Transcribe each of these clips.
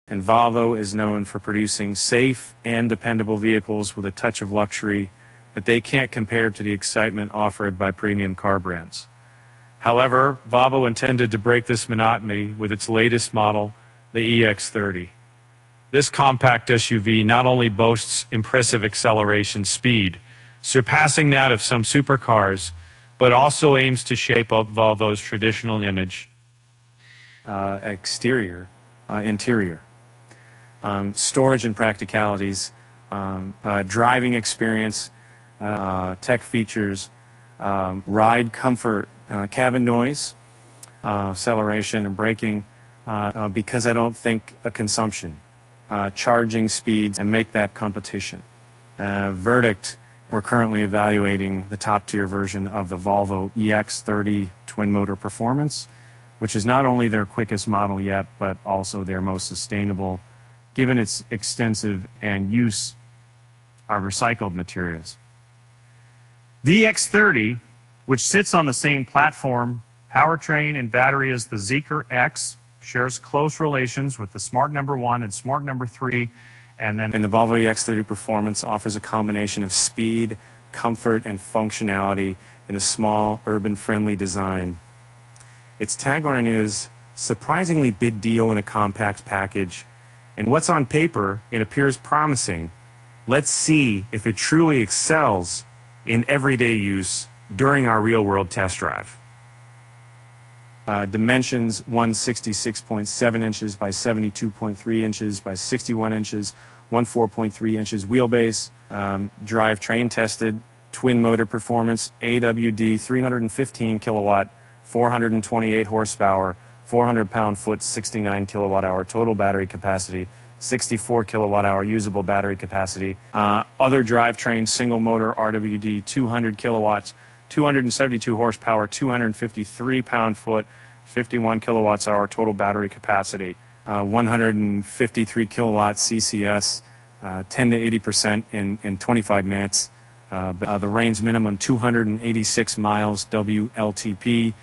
and Volvo is known for producing safe and dependable vehicles with a touch of luxury that they can't compare to the excitement offered by premium car brands. However, Volvo intended to break this monotony with its latest model, the EX30. This compact SUV not only boasts impressive acceleration speed, surpassing that of some supercars, but also aims to shape up Volvo's traditional image. Interior. Storage and practicalities, driving experience, tech features, ride comfort, cabin noise, acceleration and braking, because I don't think a consumption, charging speeds, and make that competition. Verdict, we're currently evaluating the top-tier version of the Volvo EX30 twin-motor Performance, which is not only their quickest model yet, but also their most sustainable, given its extensive and use of recycled materials. The EX30, which sits on the same platform, powertrain, and battery as the Zeekr X, shares close relations with the Smart No. 1 and Smart No. 3, and the Volvo EX30 Performance offers a combination of speed, comfort, and functionality in a small, urban-friendly design. Its tagline is, "Surprisingly big deal in a compact package," and what's on paper, it appears promising. Let's see if it truly excels in everyday use during our real-world test drive. Dimensions 166.7 inches by 72.3 inches by 61 inches, 14.3 inches wheelbase, drivetrain tested, twin motor performance, AWD 315 kilowatt, 428 horsepower, 400 pound-foot, 69 kilowatt-hour total battery capacity, 64 kilowatt-hour usable battery capacity. Other drivetrain single motor RWD 200 kilowatts, 272 horsepower, 253 pound-foot, 51 kilowatts-hour total battery capacity, 153 kilowatt CCS, 10 to 80% in 25 minutes. The range minimum 286 miles WLTP,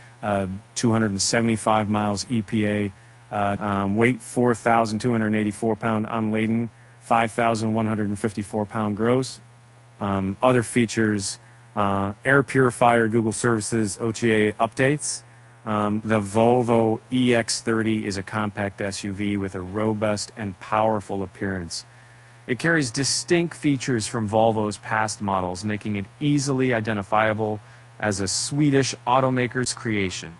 275 miles EPA, weight 4,284 pound unladen, 5,154 pound gross. Other features, air purifier, Google services, OTA updates. The Volvo EX30 is a compact SUV with a robust and powerful appearance. It carries distinct features from Volvo's past models, making it easily identifiable as a Swedish automaker's creation.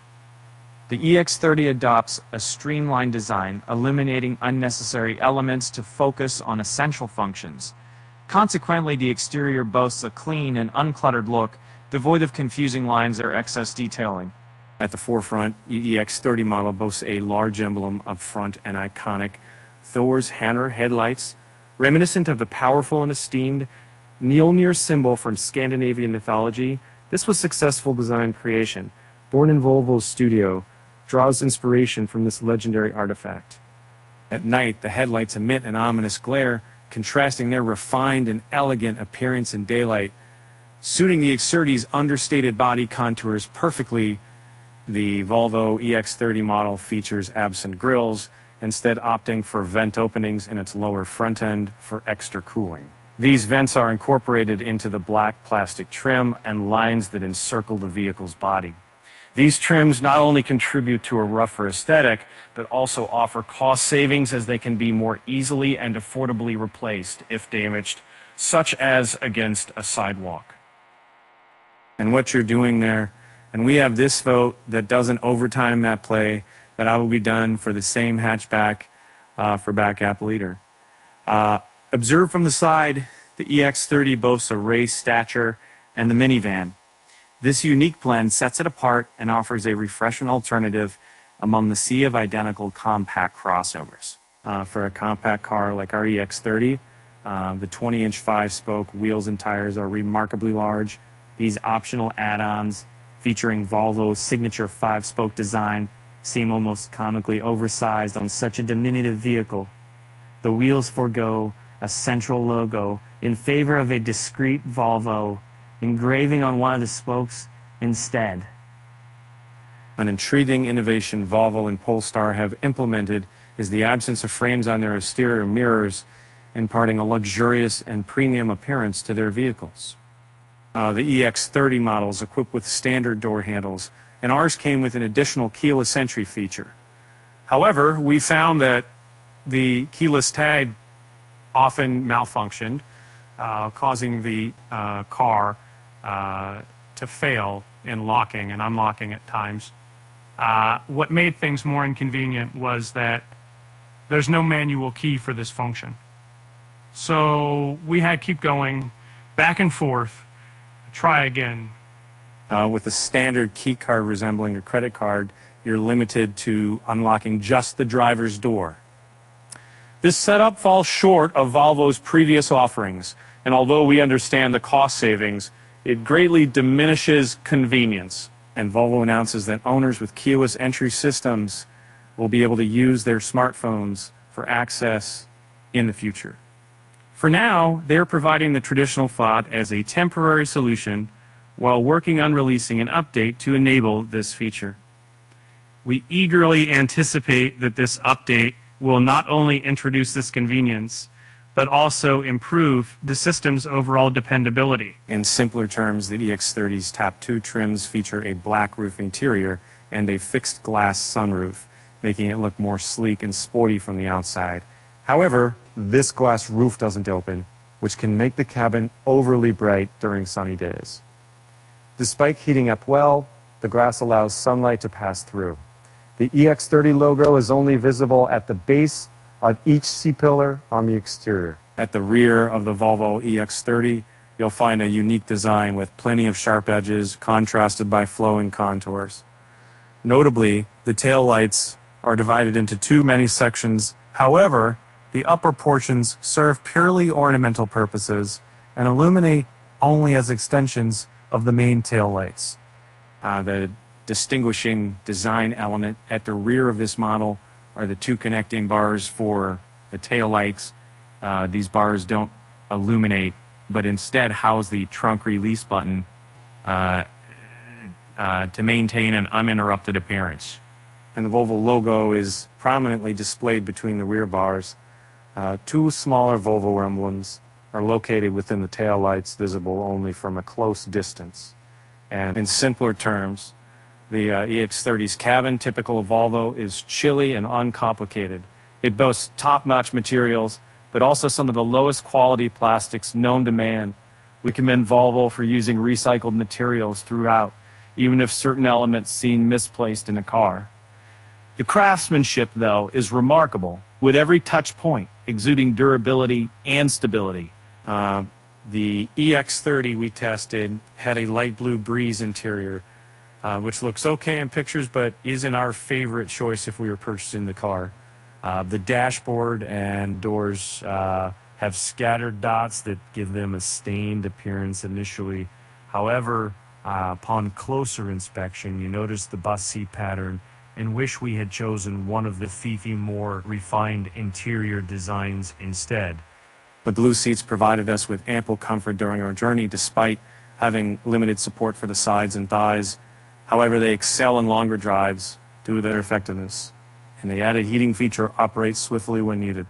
The EX30 adopts a streamlined design, eliminating unnecessary elements to focus on essential functions. Consequently, the exterior boasts a clean and uncluttered look, devoid of confusing lines or excess detailing. At the forefront, the EX30 model boasts a large emblem up front and iconic Thor's hammer headlights, reminiscent of the powerful and esteemed Mjolnir symbol from Scandinavian mythology. This was successful design creation, born in Volvo's studio, draws inspiration from this legendary artifact. At night, the headlights emit an ominous glare, contrasting their refined and elegant appearance in daylight, suiting the EX30's understated body contours perfectly. The Volvo EX30 model features absent grills, instead opting for vent openings in its lower front end for extra cooling. These vents are incorporated into the black plastic trim and lines that encircle the vehicle's body. These trims not only contribute to a rougher aesthetic, but also offer cost savings as they can be more easily and affordably replaced if damaged, such as against a sidewalk. And what you're doing there, and we have this vote that doesn't overtime that play, that I will be done for the same hatchback for back gap leader. Observed from the side, the EX30 boasts a race stature and the minivan. This unique blend sets it apart and offers a refreshing alternative among the sea of identical compact crossovers. For a compact car like our EX30, the 20-inch 5-spoke wheels and tires are remarkably large. These optional add-ons, featuring Volvo's signature 5-spoke design, seem almost comically oversized on such a diminutive vehicle. The wheels forego a central logo in favor of a discrete Volvo engraving on one of the spokes instead. An intriguing innovation Volvo and Polestar have implemented is the absence of frames on their exterior mirrors, imparting a luxurious and premium appearance to their vehicles. The EX30 model is equipped with standard door handles, and ours came with an additional keyless entry feature. However, we found that the keyless tag often malfunctioned, causing the car to fail in locking and unlocking at times. What made things more inconvenient was that there's no manual key for this function. So we had to keep going back and forth, try again. With a standard key card resembling a credit card, you're limited to unlocking just the driver's door. This setup falls short of Volvo's previous offerings, and although we understand the cost savings, it greatly diminishes convenience. And Volvo announces that owners with keyless entry systems will be able to use their smartphones for access in the future. For now, they're providing the traditional fob as a temporary solution while working on releasing an update to enable this feature. We eagerly anticipate that this update will not only introduce this convenience, but also improve the system's overall dependability. In simpler terms, the EX30's top 2 trims feature a black roof interior and a fixed glass sunroof, making it look more sleek and sporty from the outside. However, this glass roof doesn't open, which can make the cabin overly bright during sunny days. Despite heating up well, the glass allows sunlight to pass through. The EX30 logo is only visible at the base of each C-pillar on the exterior. At the rear of the Volvo EX30, you'll find a unique design with plenty of sharp edges contrasted by flowing contours. Notably, the taillights are divided into 2 many sections. However, the upper portions serve purely ornamental purposes and illuminate only as extensions of the main taillights. The distinguishing design element at the rear of this model are the 2 connecting bars for the taillights. These bars don't illuminate, but instead house the trunk release button to maintain an uninterrupted appearance. And the Volvo logo is prominently displayed between the rear bars. 2 smaller Volvo emblems are located within the taillights, visible only from a close distance. And in simpler terms, the EX30's cabin, typical of Volvo, is chilly and uncomplicated. It boasts top-notch materials, but also some of the lowest quality plastics known to man. We commend Volvo for using recycled materials throughout, even if certain elements seem misplaced in a car. The craftsmanship, though, is remarkable, with every touch point exuding durability and stability. The EX30 we tested had a light blue breeze interior, which looks okay in pictures, but isn't our favorite choice if we were purchasing the car. The dashboard and doors have scattered dots that give them a stained appearance initially. However, upon closer inspection, you notice the bus seat pattern and wish we had chosen one of the fiefy, more refined interior designs instead. The blue seats provided us with ample comfort during our journey, despite having limited support for the sides and thighs. However, they excel in longer drives due to their effectiveness, and the added heating feature operates swiftly when needed.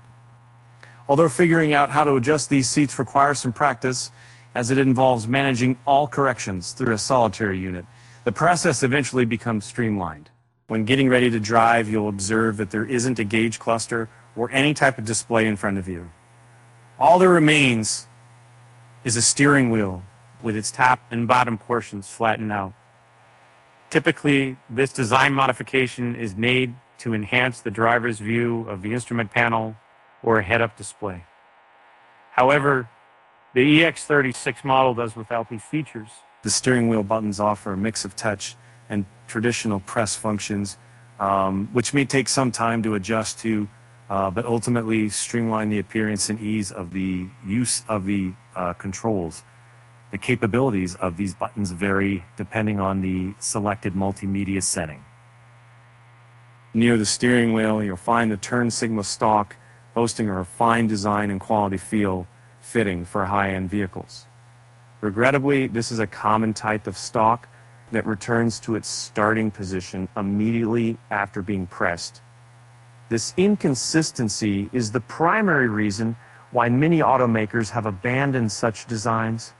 Although figuring out how to adjust these seats requires some practice, as it involves managing all corrections through a solitary unit, the process eventually becomes streamlined. When getting ready to drive, you'll observe that there isn't a gauge cluster or any type of display in front of you. All that remains is a steering wheel with its top and bottom portions flattened out. Typically, this design modification is made to enhance the driver's view of the instrument panel or a head-up display. However, the EX36 model does without these features. The steering wheel buttons offer a mix of touch and traditional press functions, which may take some time to adjust to, but ultimately streamline the appearance and ease of the use of the controls. The capabilities of these buttons vary depending on the selected multimedia setting. Near the steering wheel, you'll find the turn signal stalk, boasting a refined design and quality feel fitting for high-end vehicles. Regrettably, this is a common type of stalk that returns to its starting position immediately after being pressed. This inconsistency is the primary reason why many automakers have abandoned such designs.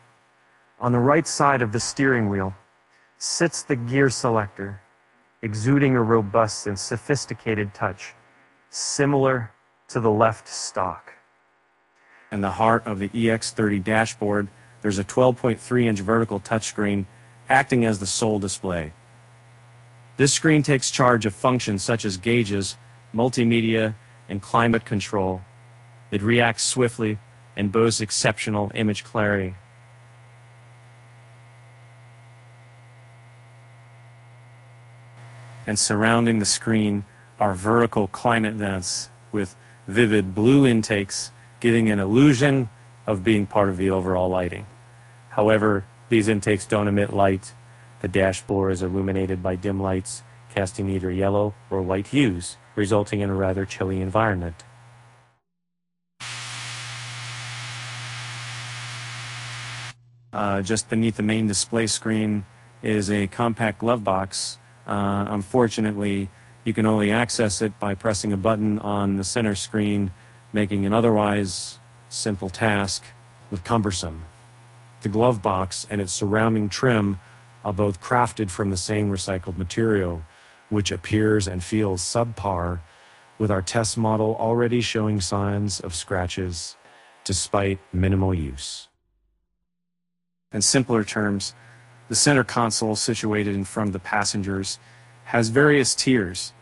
On the right side of the steering wheel sits the gear selector, exuding a robust and sophisticated touch, similar to the left stock. In the heart of the EX30 dashboard, there's a 12.3-inch vertical touchscreen acting as the sole display. This screen takes charge of functions such as gauges, multimedia, and climate control. It reacts swiftly and boasts exceptional image clarity. And surrounding the screen are vertical climate vents with vivid blue intakes, giving an illusion of being part of the overall lighting. However, these intakes don't emit light. The dashboard is illuminated by dim lights, casting either yellow or white hues, resulting in a rather chilly environment. Just beneath the main display screen is a compact glove box. Unfortunately, you can only access it by pressing a button on the center screen, making an otherwise simple task look cumbersome. The glove box and its surrounding trim are both crafted from the same recycled material, which appears and feels subpar, with our test model already showing signs of scratches despite minimal use. In simpler terms, the center console, situated in front of the passengers, has various tiers.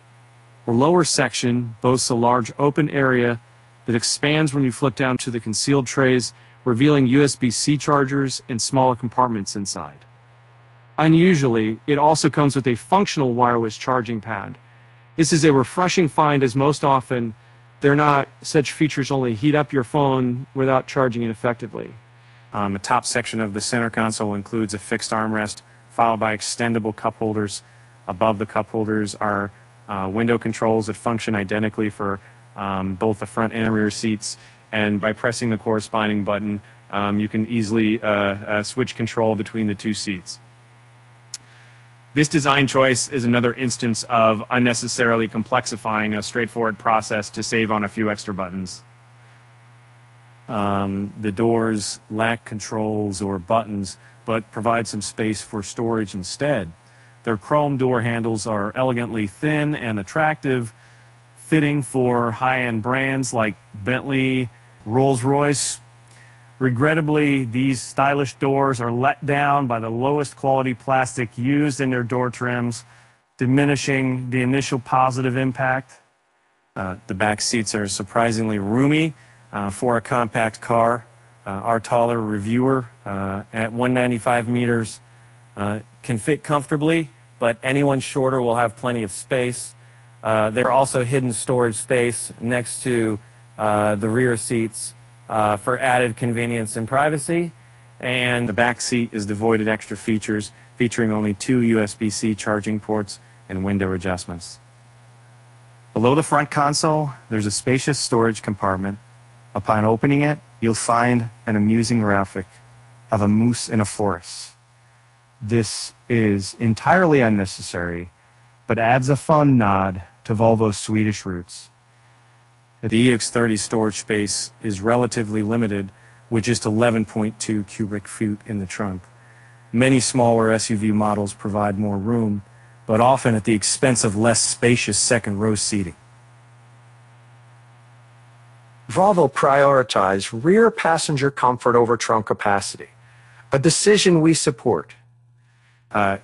The lower section boasts a large open area that expands when you flip down to the concealed trays, revealing USB-C chargers and smaller compartments inside. Unusually, it also comes with a functional wireless charging pad. This is a refreshing find, as most often such features only heat up your phone without charging it effectively. The top section of the center console includes a fixed armrest, followed by extendable cup holders. Above the cup holders are window controls that function identically for both the front and rear seats, and by pressing the corresponding button, you can easily switch control between the two seats. This design choice is another instance of unnecessarily complexifying a straightforward process to save on a few extra buttons. The doors lack controls or buttons, but provide some space for storage instead. Their chrome door handles are elegantly thin and attractive, fitting for high-end brands like Bentley, Rolls-Royce. Regrettably, these stylish doors are let down by the lowest quality plastic used in their door trims, diminishing the initial positive impact. The back seats are surprisingly roomy for a compact car. Our taller reviewer at 195 meters can fit comfortably, but anyone shorter will have plenty of space. There are also hidden storage space next to the rear seats for added convenience and privacy. And the back seat is devoid of extra features, featuring only 2 USB-C charging ports and window adjustments. Below the front console, there's a spacious storage compartment. Upon opening it, you'll find an amusing graphic of a moose in a forest. This is entirely unnecessary, but adds a fun nod to Volvo's Swedish roots. The EX30 storage space is relatively limited, with just 11.2 cubic feet in the trunk. Many smaller SUV models provide more room, but often at the expense of less spacious second-row seating. Volvo prioritized rear passenger comfort over trunk capacity, a decision we support.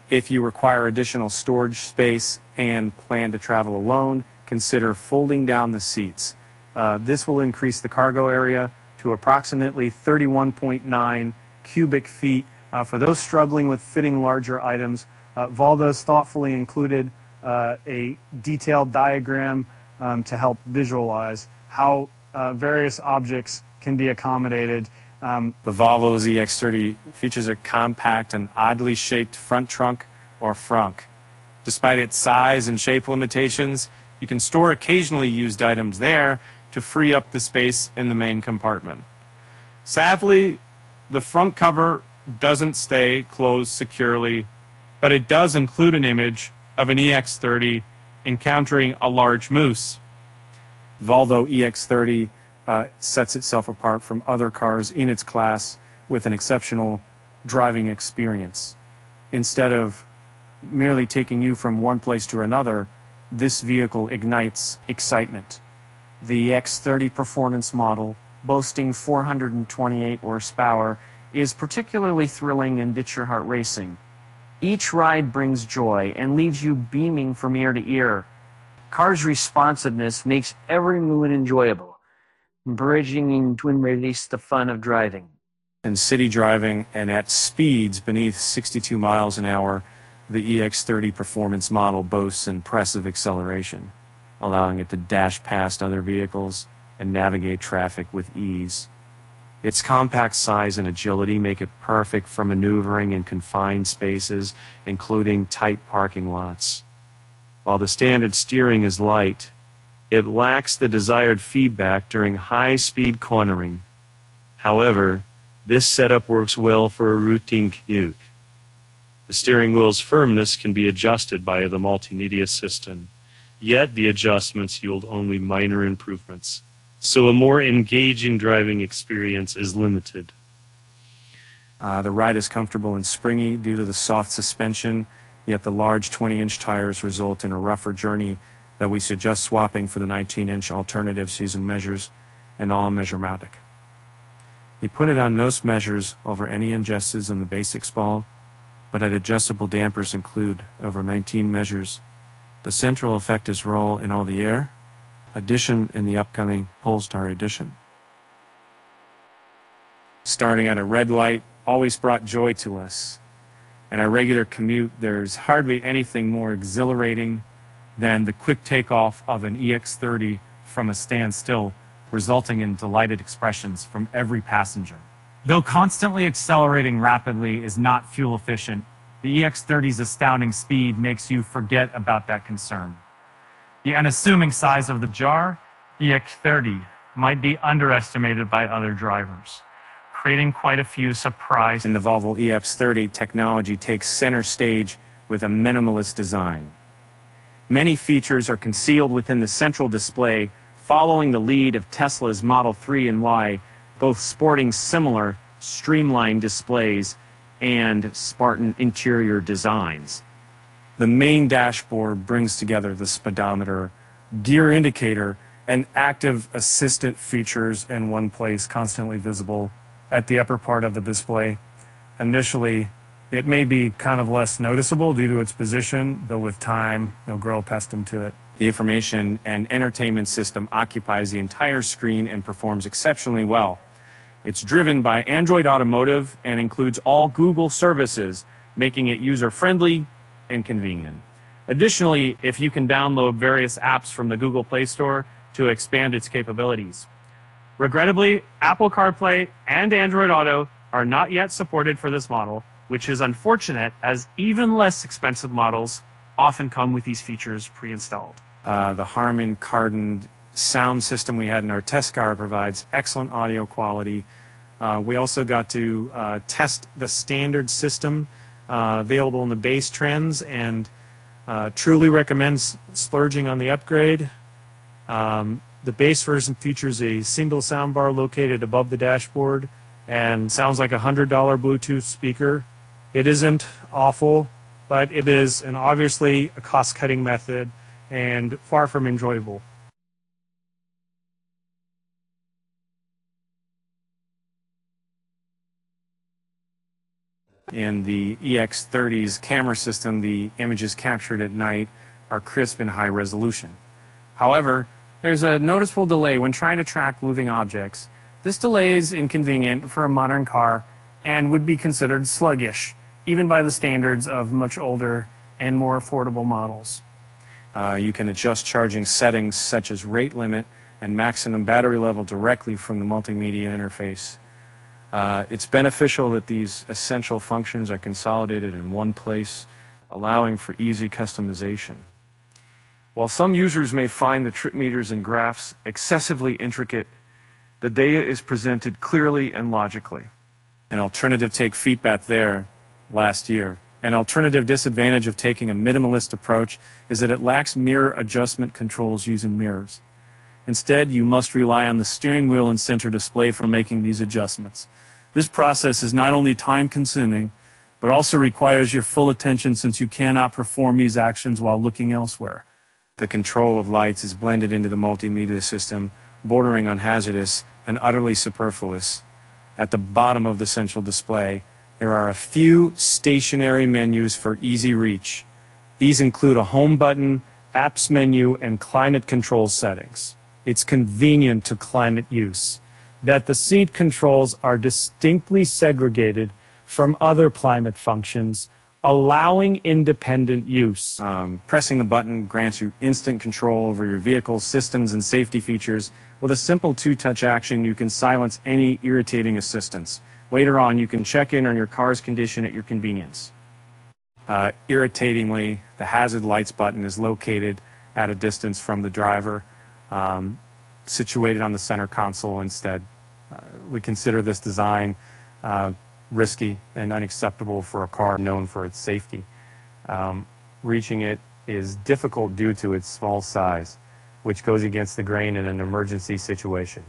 If you require additional storage space and plan to travel alone, consider folding down the seats. This will increase the cargo area to approximately 31.9 cubic feet. For those struggling with fitting larger items, Volvo's thoughtfully included a detailed diagram to help visualize how various objects can be accommodated. The Volvo's EX30 features a compact and oddly shaped front trunk or frunk. Despite its size and shape limitations, you can store occasionally used items there to free up the space in the main compartment. Sadly, the front cover doesn't stay closed securely, but it does include an image of an EX30 encountering a large moose. Volvo EX30 sets itself apart from other cars in its class with an exceptional driving experience. Instead of merely taking you from one place to another, this vehicle ignites excitement. The EX30 Performance model, boasting 428 horsepower, is particularly thrilling in Ditch Your Heart racing. Each ride brings joy and leaves you beaming from ear to ear. Car's responsiveness makes every movement enjoyable, bridging into and release the fun of driving. In city driving and at speeds beneath 62 miles an hour, the EX30 Performance model boasts impressive acceleration, allowing it to dash past other vehicles and navigate traffic with ease. Its compact size and agility make it perfect for maneuvering in confined spaces, including tight parking lots. While the standard steering is light, it lacks the desired feedback during high-speed cornering. However, this setup works well for a routine commute. The steering wheel's firmness can be adjusted by the multimedia system, yet the adjustments yield only minor improvements, so a more engaging driving experience is limited. The ride is comfortable and springy due to the soft suspension, yet the large 20-inch tires result in a rougher journey that we suggest swapping for the 19-inch alternative season measures and all-measure-matic. You put it on nose measures over any ingestions in the basics ball, but at adjustable dampers include over 19 measures. The central effect is roll in all the air, addition in the upcoming Polestar edition. Starting at a red light always brought joy to us. In our regular commute, there's hardly anything more exhilarating than the quick takeoff of an EX30 from a standstill, resulting in delighted expressions from every passenger. Though constantly accelerating rapidly is not fuel efficient, the EX30's astounding speed makes you forget about that concern. The unassuming size of the jar, EX30, might be underestimated by other drivers, creating quite a few surprises. In the Volvo EX30, technology takes center stage with a minimalist design. Many features are concealed within the central display, following the lead of Tesla's Model 3 and Y, both sporting similar, streamlined displays and Spartan interior designs. The main dashboard brings together the speedometer, gear indicator, and active assistant features in one place, constantly visible at the upper part of the display. Initially, it may be kind of less noticeable due to its position, though with time, you'll grow accustomed to it. The information and entertainment system occupies the entire screen and performs exceptionally well. It's driven by Android Automotive and includes all Google services, making it user-friendly and convenient. Additionally, if you can download various apps from the Google Play Store to expand its capabilities. Regrettably, Apple CarPlay and Android Auto are not yet supported for this model, which is unfortunate as even less expensive models often come with these features pre-installed. The Harman Kardon sound system we had in our test car provides excellent audio quality. We also got to test the standard system available in the base trends and truly recommends splurging on the upgrade. The base version features a single soundbar located above the dashboard and sounds like a $100 Bluetooth speaker. It isn't awful, but it is obviously a cost-cutting method and far from enjoyable. In the EX30's camera system, the images captured at night are crisp and high resolution. However, there's a noticeable delay when trying to track moving objects. This delay is inconvenient for a modern car and would be considered sluggish, even by the standards of much older and more affordable models. You can adjust charging settings such as rate limit and maximum battery level directly from the multimedia interface. It's beneficial that these essential functions are consolidated in one place, allowing for easy customization. While some users may find the trip meters and graphs excessively intricate, the data is presented clearly and logically. An alternative take feedback there last year. An alternative disadvantage of taking a minimalist approach is that it lacks mirror adjustment controls using mirrors. Instead, you must rely on the steering wheel and center display for making these adjustments. This process is not only time-consuming, but also requires your full attention since you cannot perform these actions while looking elsewhere. The control of lights is blended into the multimedia system, bordering on hazardous and utterly superfluous. At the bottom of the central display, there are a few stationary menus for easy reach. These include a home button, apps menu, and climate control settings. It's convenient to climate use that the seat controls are distinctly segregated from other climate functions, allowing independent use. Pressing the button grants you instant control over your vehicle's systems and safety features. With a simple two-touch action, you can silence any irritating assistance. Later on, you can check in on your car's condition at your convenience. Irritatingly, the hazard lights button is located at a distance from the driver, situated on the center console instead. We consider this design risky and unacceptable for a car known for its safety. Reaching it is difficult due to its small size, which goes against the grain in an emergency situation.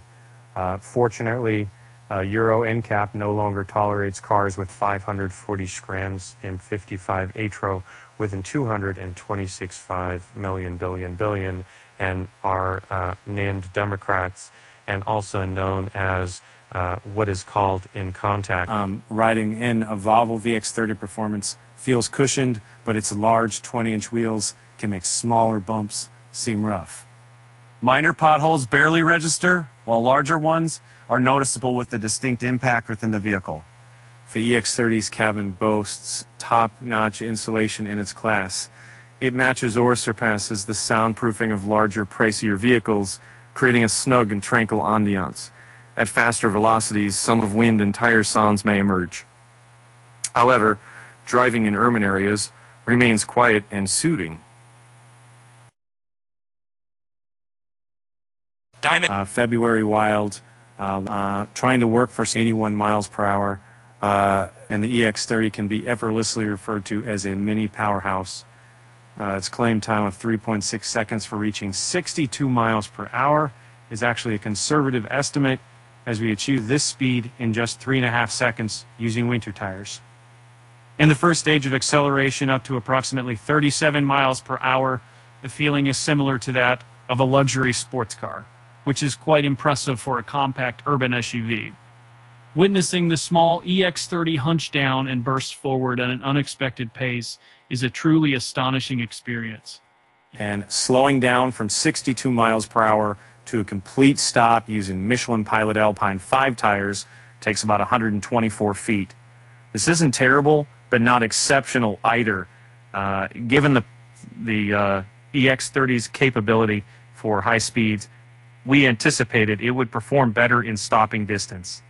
Fortunately, Euro NCAP no longer tolerates cars with 540 grams M55 Atro within 226.5 million billion and are named Democrats and also known as what is called in contact. Riding in a Volvo EX30 Performance feels cushioned, but its large 20-inch wheels can make smaller bumps seem rough. Minor potholes barely register, while larger ones are noticeable with the distinct impact within the vehicle. The EX30's cabin boasts top-notch insulation in its class. It matches or surpasses the soundproofing of larger, pricier vehicles, creating a snug and tranquil ambiance. At faster velocities, some of wind and tire sounds may emerge. However, driving in urban areas remains quiet and soothing. February Wild, trying to work for 81 miles per hour, and the EX30 can be effortlessly referred to as a mini powerhouse. Its claimed time of 3.6 seconds for reaching 62 miles per hour is actually a conservative estimate, as we achieve this speed in just 3.5 seconds using winter tires. In the first stage of acceleration up to approximately 37 miles per hour, the feeling is similar to that of a luxury sports car, which is quite impressive for a compact urban SUV. Witnessing the small EX30 hunch down and burst forward at an unexpected pace is a truly astonishing experience. And slowing down from 62 miles per hour to a complete stop using Michelin Pilot Alpine 5 tires takes about 124 feet. This isn't terrible, but not exceptional either, given the EX30's capability for high speeds. We anticipated it would perform better in stopping distance.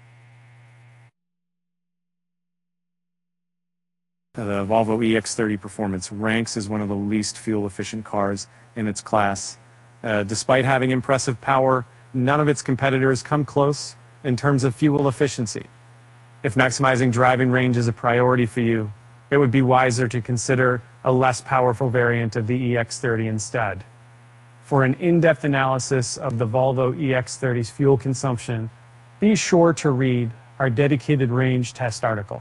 The Volvo EX30 Performance ranks as one of the least fuel-efficient cars in its class. Despite having impressive power, none of its competitors come close in terms of fuel efficiency. If maximizing driving range is a priority for you, it would be wiser to consider a less powerful variant of the EX30 instead. For an in-depth analysis of the Volvo EX30's fuel consumption, be sure to read our dedicated range test article.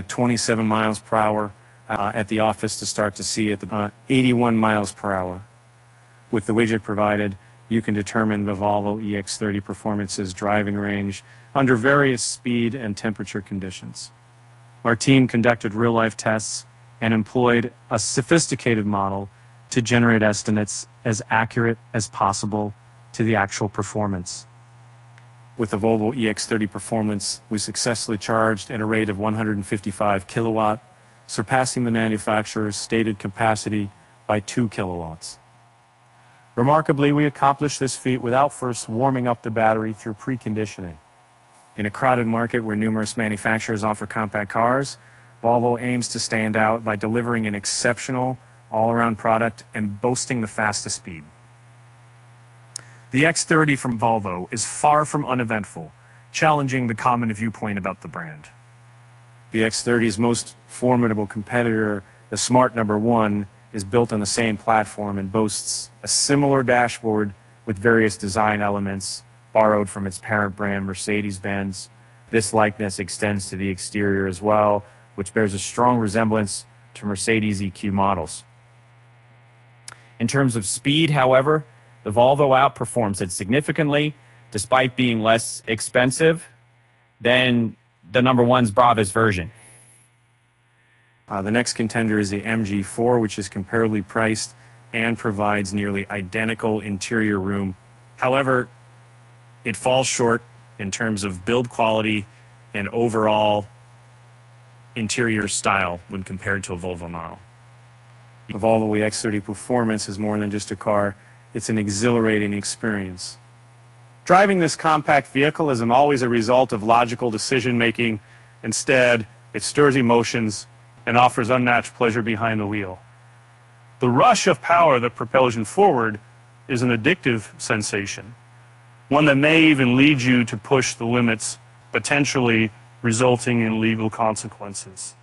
27 miles per hour at the office to start to see at the 81 miles per hour. With the widget provided, you can determine the Volvo EX30 Performance's driving range under various speed and temperature conditions. Our team conducted real-life tests and employed a sophisticated model to generate estimates as accurate as possible to the actual performance. With the Volvo EX30 Performance, we successfully charged at a rate of 155 kilowatt, surpassing the manufacturer's stated capacity by 2 kilowatts. Remarkably, we accomplished this feat without first warming up the battery through preconditioning. In a crowded market where numerous manufacturers offer compact cars, Volvo aims to stand out by delivering an exceptional all-around product and boasting the fastest speed. The X30 from Volvo is far from uneventful, challenging the common viewpoint about the brand. The X30's most formidable competitor The Smart Number One is built on the same platform and boasts a similar dashboard with various design elements borrowed from its parent brand Mercedes-Benz. This likeness extends to the exterior as well, which bears a strong resemblance to Mercedes EQ models. In terms of speed, however, the Volvo outperforms it significantly, despite being less expensive than the number one's Bravas version. The next contender is the MG4, which is comparably priced and provides nearly identical interior room. However, it falls short in terms of build quality and overall interior style when compared to a Volvo model. The Volvo EX30 Performance is more than just a car, it's an exhilarating experience. Driving this compact vehicle isn't always a result of logical decision making. Instead, it stirs emotions and offers unmatched pleasure behind the wheel. The rush of power that propels you forward is an addictive sensation, one that may even lead you to push the limits, potentially resulting in legal consequences.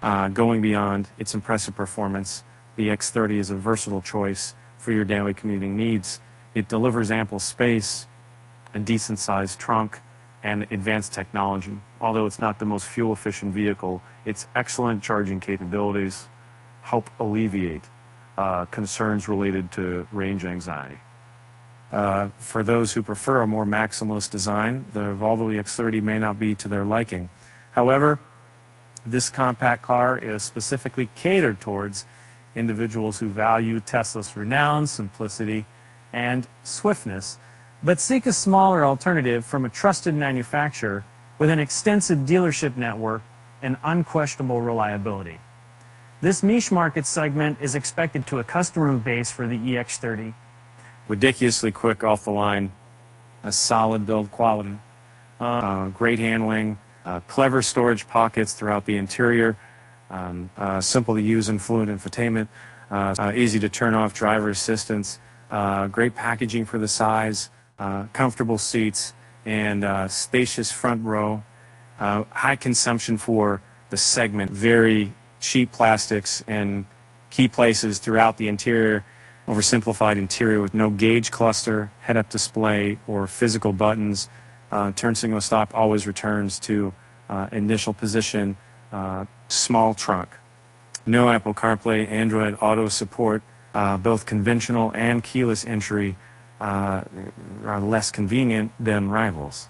Going beyond its impressive performance, the X30 is a versatile choice for your daily commuting needs. It delivers ample space, a decent-sized trunk, and advanced technology. Although it's not the most fuel-efficient vehicle, its excellent charging capabilities help alleviate concerns related to range anxiety. For those who prefer a more maximalist design, the Volvo EX30 may not be to their liking. However, this compact car is specifically catered towards individuals who value Tesla's renown, simplicity, and swiftness, but seek a smaller alternative from a trusted manufacturer with an extensive dealership network and unquestionable reliability. This niche market segment is expected to a customer base for the EX30. Ridiculously quick off the line, a solid build quality, great handling, clever storage pockets throughout the interior, simple to use and fluid infotainment, easy to turn off driver assistance, great packaging for the size, comfortable seats, and spacious front row, high consumption for the segment, very cheap plastics and key places throughout the interior, oversimplified interior with no gauge cluster, head-up display, or physical buttons. Turn signal stop always returns to initial position, small trunk. No Apple CarPlay, Android Auto support, both conventional and keyless entry are less convenient than rivals.